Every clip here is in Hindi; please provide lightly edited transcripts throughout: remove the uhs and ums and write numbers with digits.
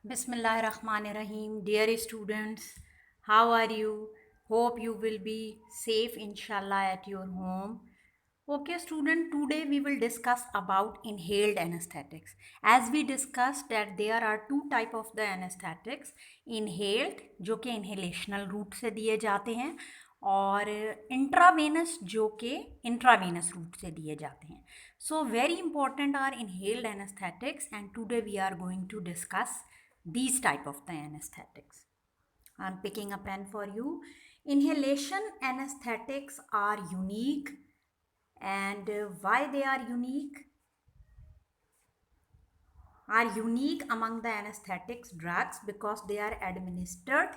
Bismillahirrahmanirrahim. Dear students, how are you? Hope you will be safe inshallah at your home. Okay student, today we will discuss about inhaled anesthetics. As we discussed that there are two type of the anesthetics, inhaled जो कि inhalational route से दिए जाते हैं और इंट्रावेनस जो कि इंट्रावेनस रूट से दिए जाते हैं. So very important are inhaled anesthetics and today we are going to discuss these type of the anesthetics. I'm picking a pen for you. Inhalation anesthetics are unique, and why they are unique among the anesthetics drugs because they are administered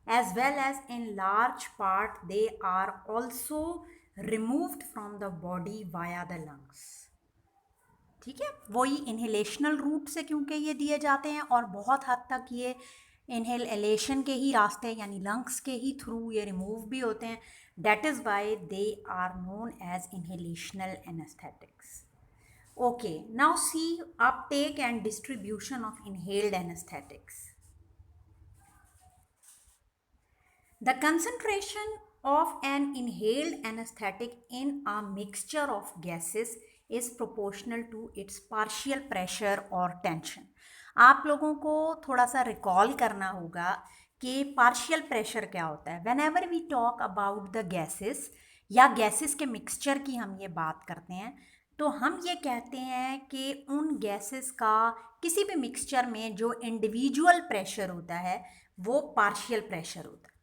as well as in large part they are also removed from the body via the lungs. ठीक है, वही इन्हेलेशनल रूट से क्योंकि ये दिए जाते हैं और बहुत हद तक ये इन्हेलेशन के ही रास्ते यानी लंग्स के ही थ्रू ये रिमूव भी होते हैं. That is why they are known as inhalational anaesthetics. Okay, now see uptake and distribution of inhaled anesthetics. The concentration of an inhaled anesthetic in a mixture of gases is proportional to its partial pressure or tension. आप लोगों को थोड़ा सा रिकॉल करना होगा कि पार्शियल प्रेशर क्या होता है. Whenever we talk about the gases या गैसेस के मिक्सचर की हम ये बात करते हैं तो हम ये कहते हैं कि उन गैसेस का किसी भी मिक्सचर में जो इंडिविजुअल प्रेशर होता है वो पार्शियल प्रेशर होता है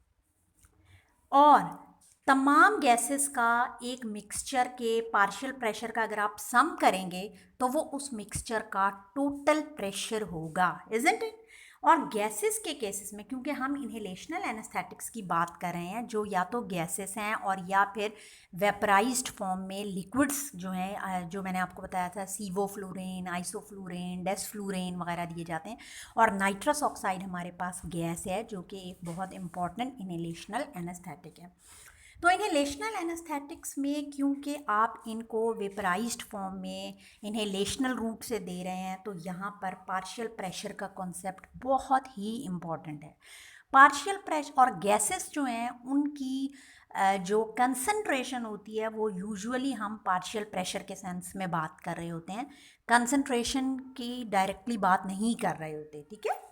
और तमाम गैसेस का एक मिक्सचर के पार्शियल प्रेशर का अगर आप सम करेंगे तो वो उस मिक्सचर का टोटल प्रेशर होगा. Isn't it? और गैसेस के केसेस में क्योंकि हम इन्हेलेशनल एनेस्थेटिक्स की बात कर रहे हैं जो या तो गैसेस हैं और या फिर वेपराइज्ड फॉर्म में लिक्विड्स जो हैं जो मैंने आपको बताया था सीवोफ्लोरेन, आइसोफ्लोरेन, डेसफ्लोरेन वगैरह दिए जाते हैं और नाइट्रस ऑक्साइड हमारे पास गैस है जो कि एक बहुत इंपॉर्टेंट इन्हेलेशनल एनेस्थेटिक है. तो इन्हेलेशनल एनेस्थेटिक्स में क्योंकि आप इनको वेपराइज्ड फॉर्म में इन्हेलेशनल रूट से दे रहे हैं तो यहाँ पर पार्शियल प्रेशर का कॉन्सेप्ट बहुत ही इम्पॉर्टेंट है. पार्शियल प्रेशर और गैसेस जो हैं उनकी जो कंसंट्रेशन होती है वो यूजुअली हम पार्शियल प्रेशर के सेंस में बात कर रहे होते हैं, कंसंट्रेशन की डायरेक्टली बात नहीं कर रहे होते. ठीक है,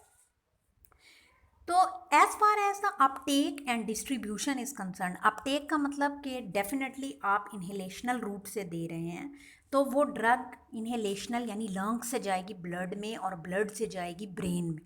तो as far as the uptake and distribution is concerned, uptake का मतलब कि डेफिनेटली आप इन्हेलेशनल रूट से दे रहे हैं तो वो ड्रग इन्हेलेशनल यानी लंग से जाएगी ब्लड में और ब्लड से जाएगी ब्रेन में.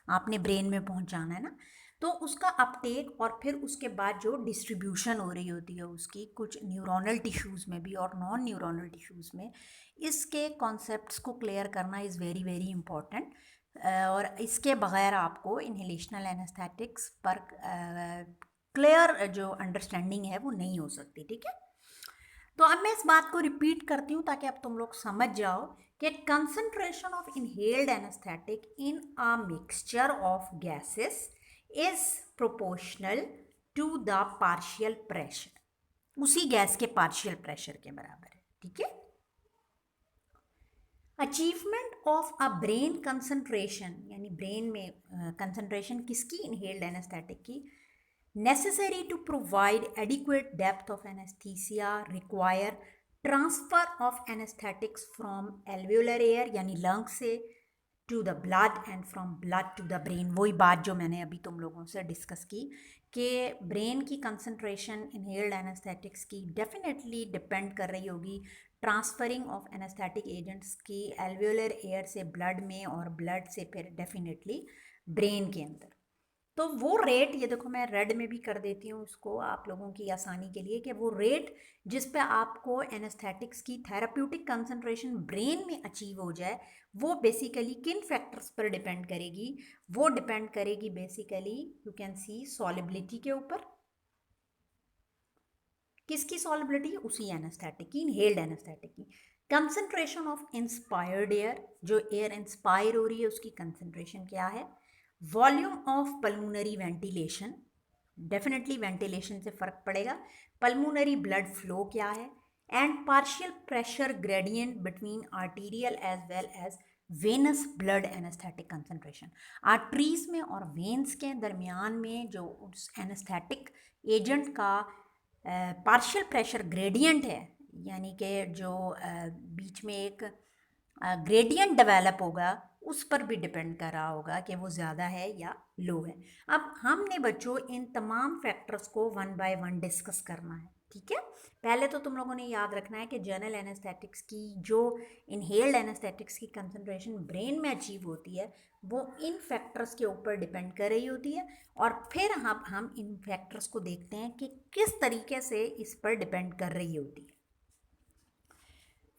आपने ब्रेन में पहुंचाना है ना, तो उसका अपटेक और फिर उसके बाद जो डिस्ट्रीब्यूशन हो रही होती है उसकी कुछ न्यूरोनल टिश्यूज़ में भी और नॉन न्यूरोनल टिश्यूज़ में, इसके कॉन्सेप्ट्स को क्लियर करना इज़ वेरी वेरी इंपॉर्टेंट. और इसके बगैर आपको इन्हेलेशनल एनेस्थेटिक्स पर क्लियर जो अंडरस्टैंडिंग है वो नहीं हो सकती. ठीक है, तो अब मैं इस बात को रिपीट करती हूँ ताकि अब तुम लोग समझ जाओ कि concentration of inhaled anaesthetic in a mixture of gases is proportional to the partial pressure, उसी गैस के पार्शियल प्रेशर के बराबर है. ठीक है, achievement of a brain concentration यानी ब्रेन में कंसंट्रेशन किसकी, इनहेल्ड एनेस्थेटिक की, necessary to provide adequate depth of anesthesia require transfer of anesthetics from alveolar air यानी लंग से to the blood and from blood to the brain. वही बात जो मैंने अभी तुम लोगों से डिस्कस की कि ब्रेन की कंसंट्रेशन इनहेल्ड एनेस्थेटिक्स की डेफिनेटली डिपेंड कर रही होगी ट्रांसफरिंग ऑफ एनेस्थेटिक एजेंट्स की एल्वेओलर एयर से ब्लड में और ब्लड से फिर डेफिनेटली ब्रेन के अंदर. तो वो रेट, ये देखो मैं रेड में भी कर देती हूँ इसको आप लोगों की आसानी के लिए, कि वो रेट जिस पे आपको एनेस्थेटिक्स की थेराप्यूटिक कंसंट्रेशन ब्रेन में अचीव हो जाए वो बेसिकली किन फैक्टर्स पर डिपेंड करेगी. वो डिपेंड करेगी basically, you can see, solubility के ऊपर. किसकी सॉलिबिलिटी, उसी एनेस्थेटिक की, इनहेल्ड एनेस्थेटिक की. कंसंट्रेशन ऑफ इंस्पायर्ड एयर, जो एयर इंस्पायर हो रही है उसकी कंसंट्रेशन क्या है. Volume of pulmonary ventilation, definitely ventilation से फ़र्क पड़ेगा. पल्मोनरी ब्लड फ्लो क्या है. And partial pressure gradient between arterial as well as venous blood anaesthetic concentration. Arteries में और वेन्स के दरमियान में जो उस एनेस्थेटिक एजेंट का पार्शियल प्रेशर ग्रेडियंट है, यानी कि जो बीच में एक ग्रेडियंट डेवलप होगा, उस पर भी डिपेंड कर रहा होगा कि वो ज़्यादा है या लो है। अब हमने बच्चों इन तमाम फैक्टर्स को वन बाय वन डिस्कस करना है, ठीक है। पहले तो तुम लोगों ने याद रखना है कि जनरल एनेस्थेटिक्स की जो इनहेल्ड एनेस्थेटिक्स की कंसंट्रेशन ब्रेन में अचीव होती है वो इन फैक्टर्स के ऊपर डिपेंड कर रही होती है, और फिर हम इन फैक्टर्स को देखते हैं कि किस तरीके से इस पर डिपेंड कर रही होती है।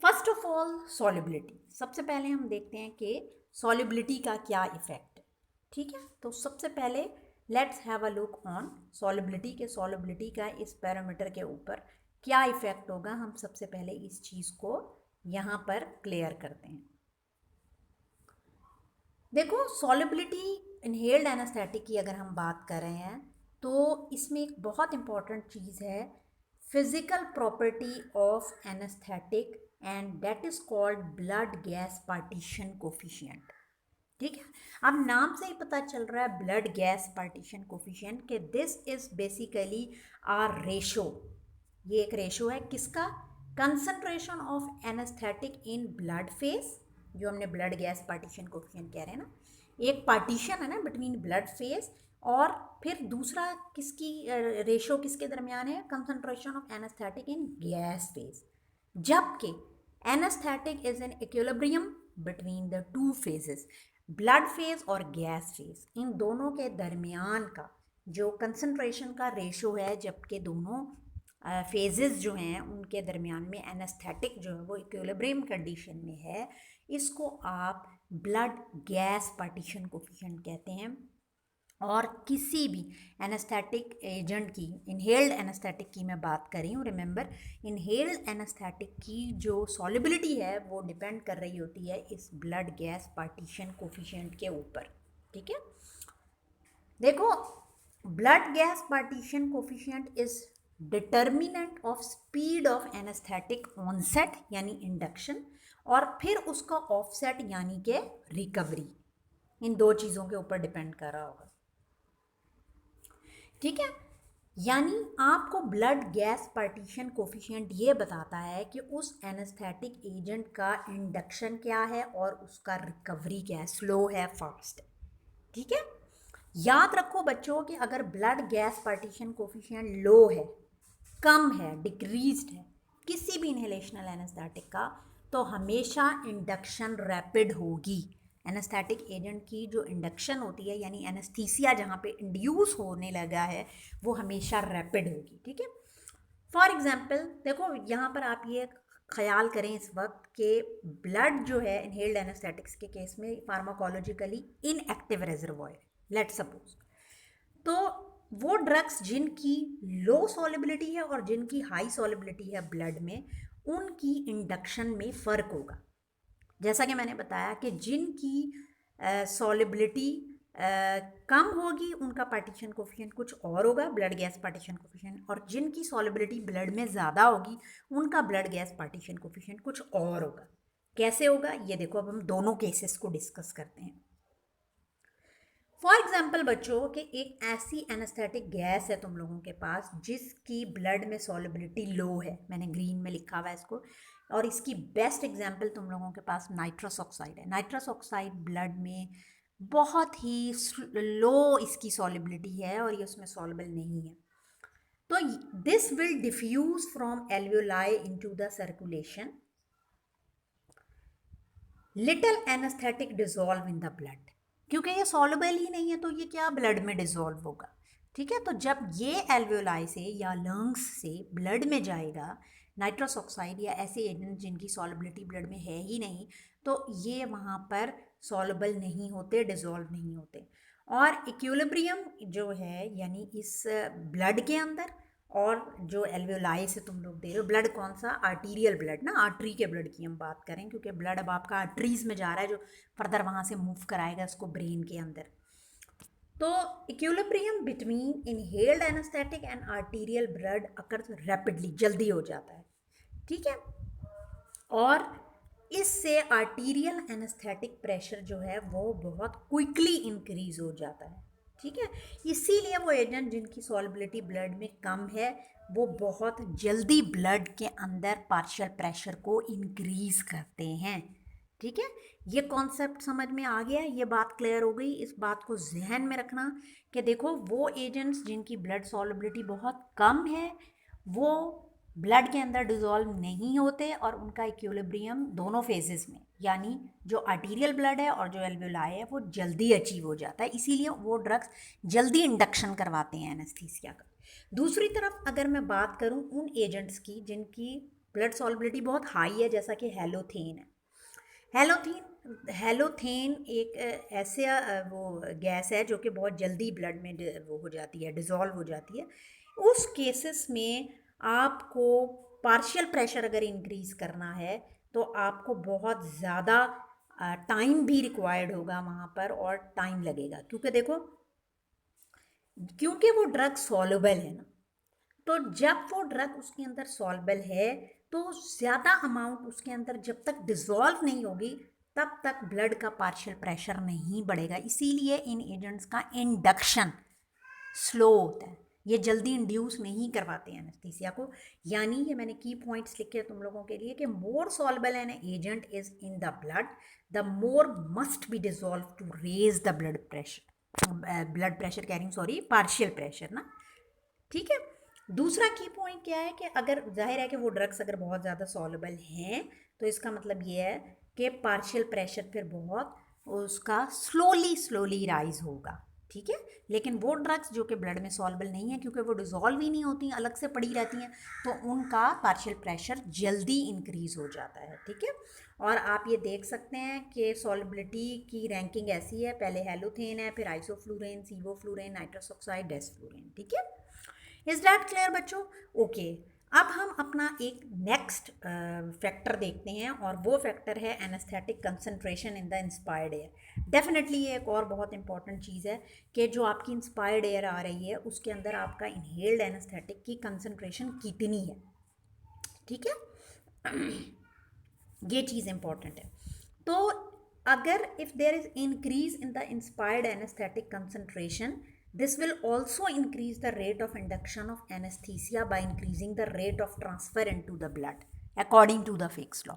First of all solubility. सबसे पहले हम देखते हैं कि सॉलिबिलिटी का क्या इफेक्ट है, ठीक है। तो सबसे पहले let's have a look on solubility के सॉलिबिलिटी का इस पैरामीटर के ऊपर क्या इफेक्ट होगा। हम सबसे पहले इस चीज़ को यहाँ पर क्लियर करते हैं। देखो, सॉलिबिलिटी इनहेल्ड एनेस्थेटिक की अगर हम बात कर रहे हैं तो इसमें एक बहुत इंपॉर्टेंट चीज़ है, physical property of anaesthetic, and that is called blood gas partition coefficient, ठीक है। अब नाम से ही पता चल रहा है ब्लड गैस पार्टीशन कोफिशिएंट कि this is basically a ratio. ये एक रेशो है किसका? Concentration of anaesthetic in blood phase, जो हमने ब्लड गैस पार्टीशन कोफिशिएंट कह रहे हैं ना, एक पार्टीशन है ना बिटवीन ब्लड फेस, और फिर दूसरा किसकी रेशो किसके दरमियान है? Concentration of anaesthetic in gas phase, जबकि anaesthetic is in equilibrium between the two phases, blood phase और गैस फेज, इन दोनों के दरमियान का जो कंसंट्रेशन का रेशो है, जबकि दोनों फेजेस जो हैं उनके दरमियान में एनेस्थेटिक जो है वो इक्विलिब्रियम कंडीशन में है, इसको आप ब्लड गैस पार्टीशन कोफिशिएंट कहते हैं। और किसी भी एनेस्थेटिक एजेंट की, इनहेल्ड एनेस्थेटिक की मैं बात कर रही हूँ, रिमेंबर इनहेल्ड एनेस्थेटिक की जो सॉलिबिलिटी है वो डिपेंड कर रही होती है इस ब्लड गैस पार्टीशन कोफिशिएंट के ऊपर, ठीक है। देखो, blood gas partition coefficient is determinant of speed of anaesthetic onset यानी इंडक्शन, और फिर उसका ऑफसेट यानी कि रिकवरी, इन दो चीज़ों के ऊपर डिपेंड कर रहा होगा, ठीक है। यानी आपको ब्लड गैस पार्टीशन कोफिशिएंट ये बताता है कि उस एनेस्थेटिक एजेंट का इंडक्शन क्या है और उसका रिकवरी क्या है, स्लो है फास्ट, ठीक है। याद रखो बच्चों कि अगर ब्लड गैस पार्टीशन कोफिशिएंट लो है, कम है, डिक्रीज्ड है किसी भी इनहेलेशनल एनेस्थेटिक का, तो हमेशा इंडक्शन रैपिड होगी। एनेस्थेटिक एजेंट की जो इंडक्शन होती है, यानी एनेस्थीसिया जहाँ पे इंड्यूस होने लगा है, वो हमेशा रैपिड होगी, ठीक है। फॉर एग्जाम्पल देखो, यहाँ पर आप ये ख्याल करें इस वक्त कि ब्लड जो है इनहेल्ड एनेस्थेटिक्स के केस में pharmacologically inactive reservoir, let suppose, तो वो ड्रग्स जिनकी लो सॉलिबिलिटी है और जिनकी हाई सॉलिबिलिटी है ब्लड में, उनकी इंडक्शन में फ़र्क होगा। जैसा कि मैंने बताया कि जिनकी सॉलिबिलिटी कम होगी उनका पार्टीशन कोफिशिएंट कुछ और होगा, ब्लड गैस पार्टीशन कोफिशिएंट, और जिनकी सॉलिबिलिटी ब्लड में ज़्यादा होगी उनका ब्लड गैस पार्टीशन कोफिशिएंट कुछ और होगा। कैसे होगा ये देखो, अब हम दोनों केसेस को डिस्कस करते हैं। फॉर एग्जाम्पल बच्चों कि एक ऐसी एनेस्थेटिक गैस है तुम लोगों के पास जिसकी ब्लड में सॉलिबिलिटी लो है, मैंने ग्रीन में लिखा हुआ है इसको, और इसकी बेस्ट एग्जाम्पल तुम लोगों के पास नाइट्रस ऑक्साइड है। नाइट्रस ऑक्साइड ब्लड में बहुत ही लो इसकी सॉलिबिलिटी है और ये उसमें सॉल्युबल नहीं है, तो this will diffuse from alveoli into the circulation, little anaesthetic dissolve in the blood, क्योंकि ये सॉल्युबल ही नहीं है तो ये क्या ब्लड में डिसॉल्व होगा, ठीक है। तो जब ये एल्वियोलाई से या लंग्स से ब्लड में जाएगा नाइट्रस ऑक्साइड या ऐसे एजेंट जिनकी सॉल्युबिलिटी ब्लड में है ही नहीं, तो ये वहाँ पर सॉल्युबल नहीं होते, डिसॉल्व नहीं होते, और इक्विलिब्रियम जो है यानी इस ब्लड के अंदर और जो एल्वियोलाई से तुम लोग दे रहे हो, ब्लड कौन सा? आर्टीरियल ब्लड ना, आर्टरी के ब्लड की हम बात करें, क्योंकि ब्लड अब आपका आर्टरीज में जा रहा है जो फर्दर वहाँ से मूव कराएगा इसको ब्रेन के अंदर। तो equilibrium between inhaled anaesthetic and arterial blood occurs rapidly, जल्दी हो जाता है, ठीक है। और इससे आर्टीरियल एनेस्थेटिक प्रेशर जो है वो बहुत क्विकली इंक्रीज हो जाता है, ठीक है। इसीलिए वो एजेंट जिनकी सॉल्युबिलिटी ब्लड में कम है वो बहुत जल्दी ब्लड के अंदर पार्शियल प्रेशर को इंक्रीज करते हैं, ठीक है। ये कॉन्सेप्ट समझ में आ गया, ये बात क्लियर हो गई। इस बात को जहन में रखना कि देखो वो एजेंट्स जिनकी ब्लड सॉल्युबिलिटी बहुत कम है वो ब्लड के अंदर डिज़ोल्व नहीं होते और उनका इक्विलिब्रियम दोनों फेजेस में, यानी जो आर्टीरियल ब्लड है और जो एल्वेओलाई है वो जल्दी अचीव हो जाता है, इसीलिए वो ड्रग्स जल्दी इंडक्शन करवाते हैं एनेस्थीसिया का। दूसरी तरफ अगर मैं बात करूं उन एजेंट्स की जिनकी ब्लड सॉल्युबिलिटी बहुत हाई है, जैसा कि हेलोथेन है। हेलोथेन एक ऐसे वो गैस है जो कि बहुत जल्दी ब्लड में वो हो जाती है, डिज़ोल्व हो जाती है। उस केसेस में आपको पार्शियल प्रेशर अगर इंक्रीज़ करना है तो आपको बहुत ज़्यादा टाइम भी रिक्वायर्ड होगा वहाँ पर, और टाइम लगेगा क्योंकि वो ड्रग सॉल्युबल है ना। तो जब वो ड्रग उसके अंदर सॉल्युबल है तो ज़्यादा अमाउंट उसके अंदर जब तक डिज़ोल्व नहीं होगी तब तक ब्लड का पार्शियल प्रेशर नहीं बढ़ेगा, इसीलिए इन एजेंट्स का इंडक्शन स्लो होता है, ये जल्दी इंड्यूस नहीं करवाते हैं एनेस्थीसिया को। यानी ये मैंने की पॉइंट्स लिखे तुम लोगों के लिए कि more soluble an agent is in the blood the more must be dissolve to raise the blood pressure कह रही हूँ, सॉरी, पार्शियल प्रेशर ना, ठीक है। दूसरा की पॉइंट क्या है कि अगर जाहिर है कि वो ड्रग्स अगर बहुत ज़्यादा सॉल्युबल हैं तो इसका मतलब ये है कि पार्शियल प्रेशर फिर बहुत उसका स्लोली राइज होगा, ठीक है। लेकिन वो ड्रग्स जो कि ब्लड में सॉल्युबल नहीं है क्योंकि वो डिज़ोल्व ही नहीं होती, अलग से पड़ी रहती हैं, तो उनका पार्शियल प्रेशर जल्दी इंक्रीज हो जाता है, ठीक है। और आप ये देख सकते हैं कि सॉल्युबिलिटी की रैंकिंग ऐसी है, पहले हेलोथेन है, फिर आइसोफ्लूरेन, सीवोफ्लूरेन, नाइट्रस ऑक्साइड, डेसफ्लूरेन, ठीक है। इज दैट क्लियर बच्चों? ओके, अब हम अपना एक नेक्स्ट फैक्टर देखते हैं और वो फैक्टर है anaesthetic concentration in the inspired air. Definitely ये एक और बहुत इंपॉर्टेंट चीज़ है कि जो आपकी इंस्पायर्ड एयर आ रही है उसके अंदर आपका इनहेल्ड एनेस्थेटिक की कंसंट्रेशन कितनी है, ठीक है। ये चीज़ इंपॉर्टेंट है। तो अगर if there is increase in the inspired anaesthetic concentration, this will also increase the rate of induction of anesthesia by increasing the rate of transfer into the blood according to the Fick's law।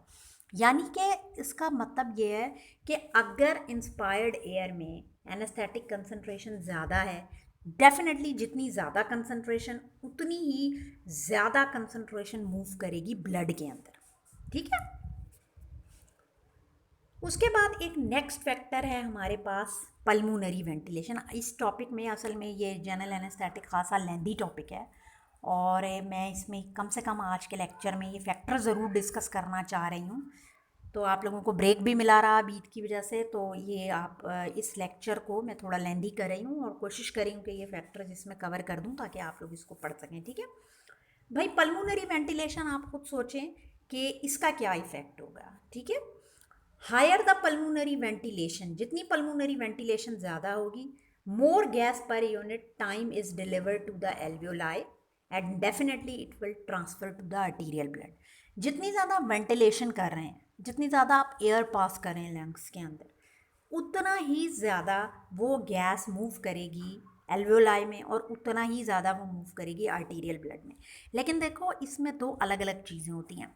यानी कि इसका मतलब ये है कि अगर इंस्पायर्ड एयर में एनेस्थेटिक कंसंट्रेशन ज़्यादा है, डेफिनेटली जितनी ज़्यादा कंसंट्रेशन उतनी ही ज़्यादा कंसंट्रेशन मूव करेगी ब्लड के अंदर, ठीक है। उसके बाद एक नेक्स्ट फैक्टर है हमारे पास पल्मोनरी वेंटिलेशन। इस टॉपिक में असल में ये जनरल एनेस्थेटिक खासा लेंदी टॉपिक है और मैं इसमें कम से कम आज के लेक्चर में ये फैक्टर ज़रूर डिस्कस करना चाह रही हूँ। तो आप लोगों को ब्रेक भी मिला रहा बीच की वजह से, तो ये आप इस लेक्चर को मैं थोड़ा लेंदी कर रही हूँ और कोशिश कर रही हूँ कि ये फैक्टर इसमें कवर कर दूँ ताकि आप लोग इसको पढ़ सकें, ठीक है भाई। पल्मोनरी वेंटिलेशन आप खुद सोचें कि इसका क्या इफ़ेक्ट होगा, ठीक है। हायर द पल्मोनरी वेंटिलेशन, जितनी पल्मोनरी वेंटिलेशन ज़्यादा होगी, more gas per unit time is delivered to the alveoli and definitely it will transfer to the arterial blood. जितनी ज़्यादा वेंटिलेशन कर रहे हैं, जितनी ज़्यादा आप एयर पास कर रहे हैं लंग्स के अंदर, उतना ही ज़्यादा वो गैस मूव करेगी एल्वियोलाई में और उतना ही ज़्यादा वो मूव करेगी आर्टीरियल ब्लड में। लेकिन देखो इसमें दो अलग अलग चीज़ें होती हैं।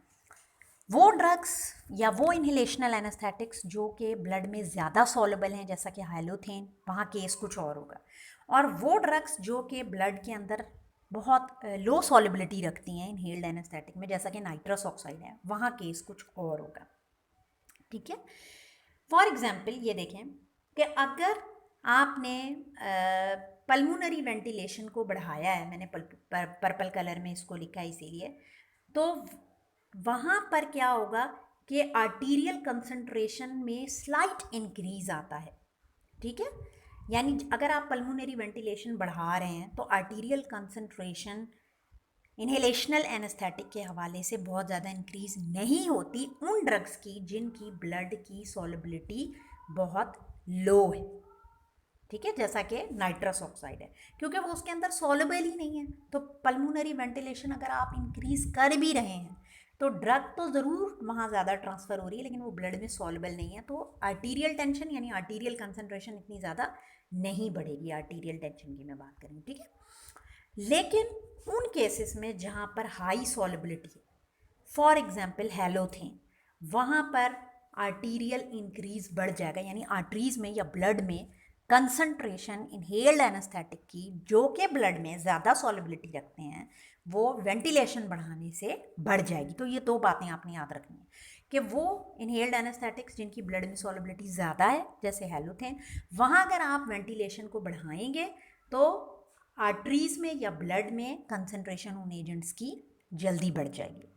वो ड्रग्स या वो इन्हेलेशनल एनेस्थेटिक्स जो कि ब्लड में ज़्यादा सॉल्युबल हैं, जैसा कि हाइलोथेन, वहाँ केस कुछ और होगा। और वो ड्रग्स जो कि ब्लड के अंदर बहुत लो सॉल्युबिलिटी रखती हैं इनहेल्ड एनेस्थेटिक में, जैसा कि नाइट्रस ऑक्साइड है, वहाँ केस कुछ और होगा, ठीक है। फॉर एग्जाम्पल ये देखें कि अगर आपने पल्मोनरी वेंटिलेशन को बढ़ाया है, मैंने पर्पल कलर में इसको लिखा है इसीलिए, तो वहाँ पर क्या होगा कि आर्टीरियल कंसंट्रेशन में स्लाइट इंक्रीज आता है, ठीक है। यानी अगर आप पल्मोनरी वेंटिलेशन बढ़ा रहे हैं तो आर्टीरियल कंसंट्रेशन इन्हेलेशनल एनेस्थेटिक के हवाले से बहुत ज़्यादा इंक्रीज नहीं होती उन ड्रग्स की जिनकी ब्लड की सॉल्युबिलिटी बहुत लो है, ठीक है, जैसा कि नाइट्रस ऑक्साइड है, क्योंकि वो उसके अंदर सॉल्युबल ही नहीं है। तो पल्मोनरी वेंटिलेशन अगर आप इंक्रीज कर भी रहे हैं तो ड्रग तो ज़रूर वहाँ ज़्यादा ट्रांसफ़र हो रही है, लेकिन वो ब्लड में सॉल्युबल नहीं है, तो आर्टीरियल टेंशन यानी आर्टीरियल कंसंट्रेशन इतनी ज़्यादा नहीं बढ़ेगी। आर्टीरियल टेंशन की मैं बात करूँ, ठीक है। लेकिन उन केसेस में जहाँ पर हाई सॉल्युबिलिटी है, फॉर एग्जाम्पल हेलोथेन, वहाँ पर आर्टीरियल इंक्रीज बढ़ जाएगा, यानी आर्टरीज में या ब्लड में कंसंट्रेशन इनहेल्ड एनेस्थेटिक की, जो कि ब्लड में ज़्यादा सॉल्युबिलिटी रखते हैं, वो वेंटिलेशन बढ़ाने से बढ़ जाएगी। तो ये दो बातें आपने याद रखनी है कि वो इनहेल्ड एनेस्थेटिक्स जिनकी ब्लड में सॉल्युबिलिटी ज़्यादा है, जैसे हेलोथेन, वहाँ अगर आप वेंटिलेशन को बढ़ाएंगे तो आर्टरीज में या ब्लड में कंसंट्रेशन उन एजेंट्स की जल्दी बढ़ जाएगी।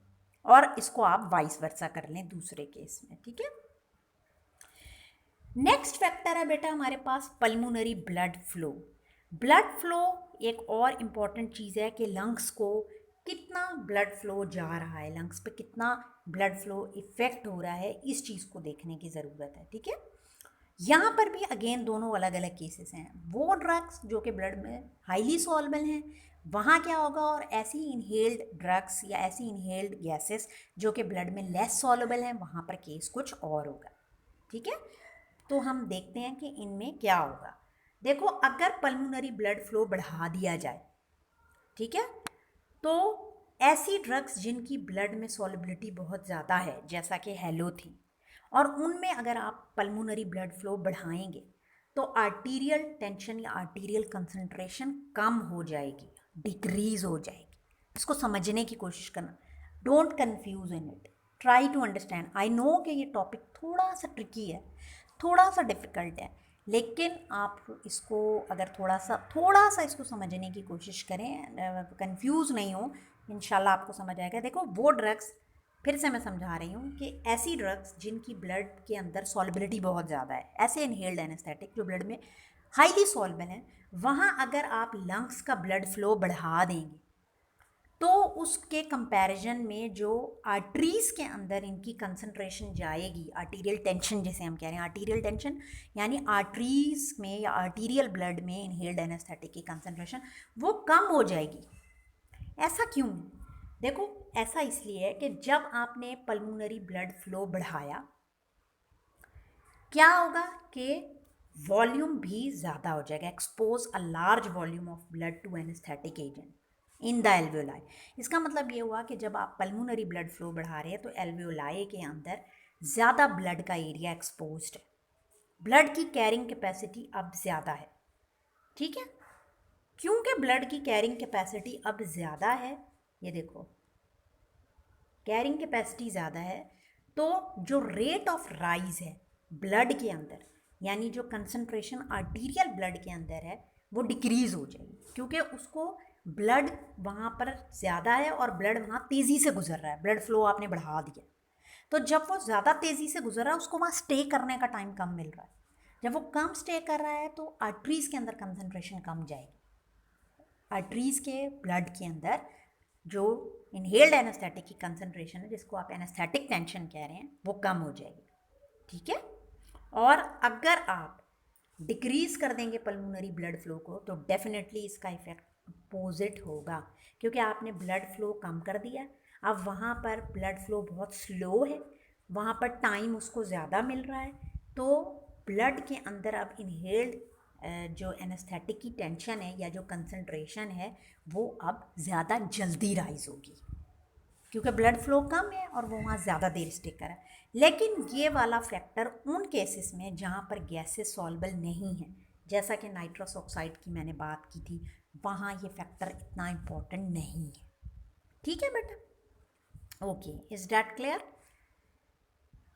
और इसको आप वाइस वर्सा कर लें दूसरे केस में, ठीक है। नेक्स्ट फैक्टर है बेटा हमारे पास pulmonary blood flow. Blood flow एक और इम्पॉर्टेंट चीज़ है कि लंग्स को कितना ब्लड फ्लो जा रहा है, लंग्स पे कितना ब्लड फ्लो इफेक्ट हो रहा है, इस चीज़ को देखने की ज़रूरत है, ठीक है। यहाँ पर भी अगेन दोनों अलग अलग केसेस हैं। वो ड्रग्स जो कि ब्लड में हाईली सॉल्युबल हैं, वहाँ क्या होगा, और ऐसी इनहेल्ड ड्रग्स या ऐसी इनहेल्ड गैसेस जो कि ब्लड में लेस सॉल्युबल हैं, वहाँ पर केस कुछ और होगा, ठीक है। तो हम देखते हैं कि इनमें क्या होगा। देखो, अगर पल्मोनरी ब्लड फ्लो बढ़ा दिया जाए, ठीक है, तो ऐसी ड्रग्स जिनकी ब्लड में सॉल्युबिलिटी बहुत ज़्यादा है, जैसा कि हेलोथेन, और उनमें अगर आप पल्मोनरी ब्लड फ्लो बढ़ाएंगे तो आर्टीरियल टेंशन या आर्टीरियल कंसंट्रेशन कम हो जाएगी, डिक्रीज हो जाएगी। इसको समझने की कोशिश करना, don't confuse in it, try to understand. I know कि ये टॉपिक थोड़ा सा ट्रिकी है, थोड़ा सा डिफ़िकल्ट है, लेकिन आप इसको अगर थोड़ा सा इसको समझने की कोशिश करें, कंफ्यूज नहीं हो, इंशाल्लाह आपको समझ आएगा। देखो, वो ड्रग्स, फिर से मैं समझा रही हूँ कि ऐसी ड्रग्स जिनकी ब्लड के अंदर सॉल्युबिलिटी बहुत ज़्यादा है, ऐसे इनहेल्ड एनेस्थेटिक जो ब्लड में हाईली सॉल्युबल हैं, वहाँ अगर आप लंग्स का ब्लड फ्लो बढ़ा देंगे तो उसके कंपैरिजन में जो आर्टरीज़ के अंदर इनकी कंसंट्रेशन जाएगी, आर्टीरियल टेंशन जिसे हम कह रहे हैं, आर्टीरियल टेंशन यानी आर्टरीज़ में या आर्टीरियल ब्लड में इनहेल्ड एनेस्थेटिक की कंसंट्रेशन वो कम हो जाएगी। ऐसा क्यों? देखो, ऐसा इसलिए है कि जब आपने पल्मोनरी ब्लड फ्लो बढ़ाया, क्या होगा कि वॉल्यूम भी ज़्यादा हो जाएगा, expose a large volume of blood to anaesthetic agent in the alveoli. इसका मतलब ये हुआ कि जब आप पल्मोनरी ब्लड फ्लो बढ़ा रहे हैं तो एल्वेओलाई के अंदर ज़्यादा ब्लड का एरिया एक्सपोज्ड है, ब्लड की कैरिंग कैपेसिटी अब ज़्यादा है, ठीक है। क्योंकि ब्लड की कैरिंग कैपेसिटी अब ज़्यादा है, ये देखो, कैरिंग कैपेसिटी ज़्यादा है, तो जो रेट ऑफ राइज है ब्लड के अंदर, यानी जो कंसंट्रेशन आर्टीरियल ब्लड के अंदर है, वो डिक्रीज़ हो जाएगी, क्योंकि उसको ब्लड वहाँ पर ज़्यादा है और ब्लड वहाँ तेज़ी से गुजर रहा है, ब्लड फ्लो आपने बढ़ा दिया, तो जब वो ज़्यादा तेज़ी से गुजर रहा है उसको वहाँ स्टे करने का टाइम कम मिल रहा है। जब वो कम स्टे कर रहा है तो आर्टरीज़ के अंदर कंसंट्रेशन कम जाएगी, आर्टरीज़ के ब्लड के अंदर जो इनहेल्ड एनेस्थेटिक की कंसंट्रेशन है, जिसको आप एनेस्थेटिक टेंशन कह रहे हैं, वो कम हो जाएगी, ठीक है। और अगर आप डिक्रीज़ कर देंगे पल्मोनरी ब्लड फ्लो को तो डेफिनेटली इसका इफेक्ट अपोजिट होगा, क्योंकि आपने ब्लड फ्लो कम कर दिया, अब वहाँ पर ब्लड फ्लो बहुत स्लो है, वहाँ पर टाइम उसको ज़्यादा मिल रहा है, तो ब्लड के अंदर अब इनहेल्ड जो एनेस्थेटिक की टेंशन है या जो कंसंट्रेशन है वो अब ज़्यादा जल्दी राइज होगी, क्योंकि ब्लड फ्लो कम है और वो वहाँ ज़्यादा देर स्टे कर है। लेकिन ये वाला फैक्टर उन केसेस में जहाँ पर गैसेस सॉल्युबल नहीं है, जैसा कि नाइट्रस ऑक्साइड की मैंने बात की थी, वहाँ ये फैक्टर इतना इम्पोर्टेंट नहीं है, ठीक है बेटा। Okay, is that clear?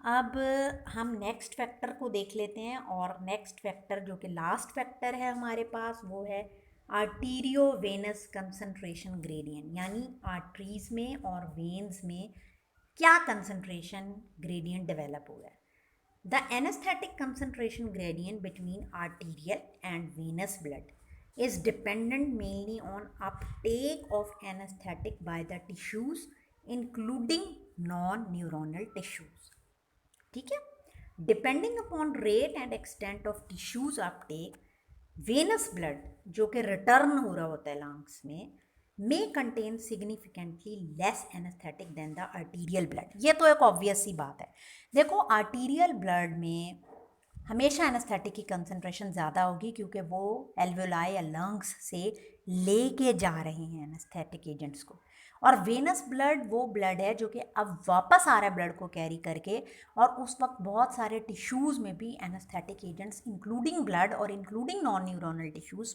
अब हम नेक्स्ट फैक्टर को देख लेते हैं, और नेक्स्ट फैक्टर जो कि लास्ट फैक्टर है हमारे पास, वो है आर्टीरियो वेनस कंसंट्रेशन ग्रेडियंट, यानी आर्टरीज में और वेन्स में क्या कंसंट्रेशन ग्रेडियंट डेवलप हुआ है। The anaesthetic concentration gradient between arterial and venous blood is dependent mainly on uptake of anesthetic by the tissues including non-neuronal tissues, ठीक है। Depending upon rate and extent of tissues Uptake, venous blood जो कि रिटर्न हो रहा होता है लंग्स में, may contain significantly less anesthetic than the arterial blood। ये तो एक ऑब्वियस सी बात है। देखो आर्टीरियल ब्लड में हमेशा एनेस्थेटिक की कंसनट्रेशन ज़्यादा होगी क्योंकि वो एल्वुलाई या लंग्स से लेके जा रहे हैं एनेस्थेटिक एजेंट्स को। और वेनस ब्लड वो ब्लड है जो कि अब वापस आ रहा है ब्लड को कैरी करके, और उस वक्त बहुत सारे टिश्यूज़ में भी एनेस्थेटिक एजेंट्स इंक्लूडिंग ब्लड और including non neuronal tissues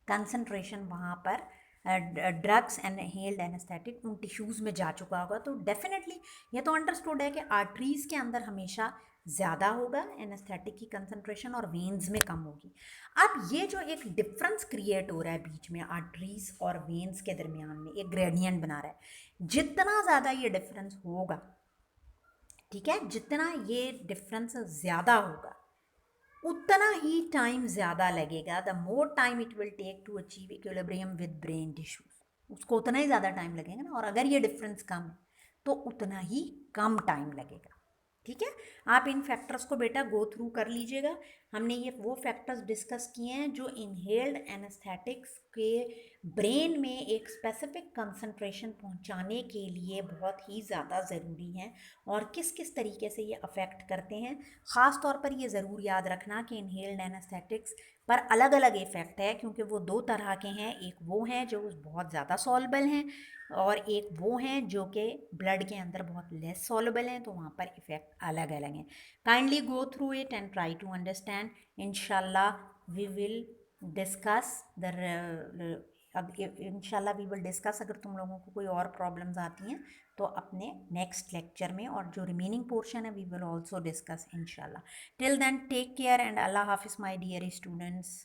concentration वहाँ पर ड्रग्स एंड हेल्ड एनेस्थेटिक उन टिश्यूज़ में जा चुका होगा। तो डेफिनेटली ये तो अंडरस्टूड है कि आर्टरीज़ के अंदर हमेशा ज़्यादा होगा एनेस्थेटिक की कंसनट्रेशन और वेन्स में कम होगी। अब ये जो एक डिफरेंस क्रिएट हो रहा है बीच में आर्टरीज और वेन्स के दरमियान में, एक ग्रेडियंट बना रहा है। जितना ज़्यादा ये डिफरेंस होगा, ठीक है, जितना ये डिफरेंस ज़्यादा होगा उतना ही टाइम ज़्यादा लगेगा। The more time it will take to achieve equilibrium with brain tissues, उसको उतना ही ज़्यादा टाइम लगेगा ना। और अगर ये डिफरेंस कम है तो उतना ही कम टाइम लगेगा। ठीक है, आप इन फैक्टर्स को बेटा गो थ्रू कर लीजिएगा। हमने ये वो फैक्टर्स डिस्कस किए हैं जो इनहेल्ड एनेस्थेटिक्स के ब्रेन में एक स्पेसिफिक कंसंट्रेशन पहुंचाने के लिए बहुत ही ज़्यादा ज़रूरी हैं, और किस किस तरीके से ये अफेक्ट करते हैं। ख़ास तौर पर ये ज़रूर याद रखना कि इनहेल्ड एनेस्थेटिक्स पर अलग अलग इफ़ेक्ट है, क्योंकि वो दो तरह के हैं। एक वो हैं जो बहुत ज़्यादा सॉल्युबल हैं, और एक वो हैं जो कि ब्लड के अंदर बहुत लेस सॉल्युबल हैं, तो वहाँ पर इफ़ेक्ट अलग अलग हैं। Kindly go through it and try to understand. इंशाल्लाह वी विल डिस्कस द अब इंशाल्लाह वी विल डिस्कस। अगर तुम लोगों को कोई और प्रॉब्लम्स आती हैं तो अपने नेक्स्ट लेक्चर में, और जो रिमेनिंग पोर्शन है वी विल ऑल्सो डिस्कस इंशाल्लाह। Till then take care and अल्लाह हाफिज़ माय डियर स्टूडेंट्स।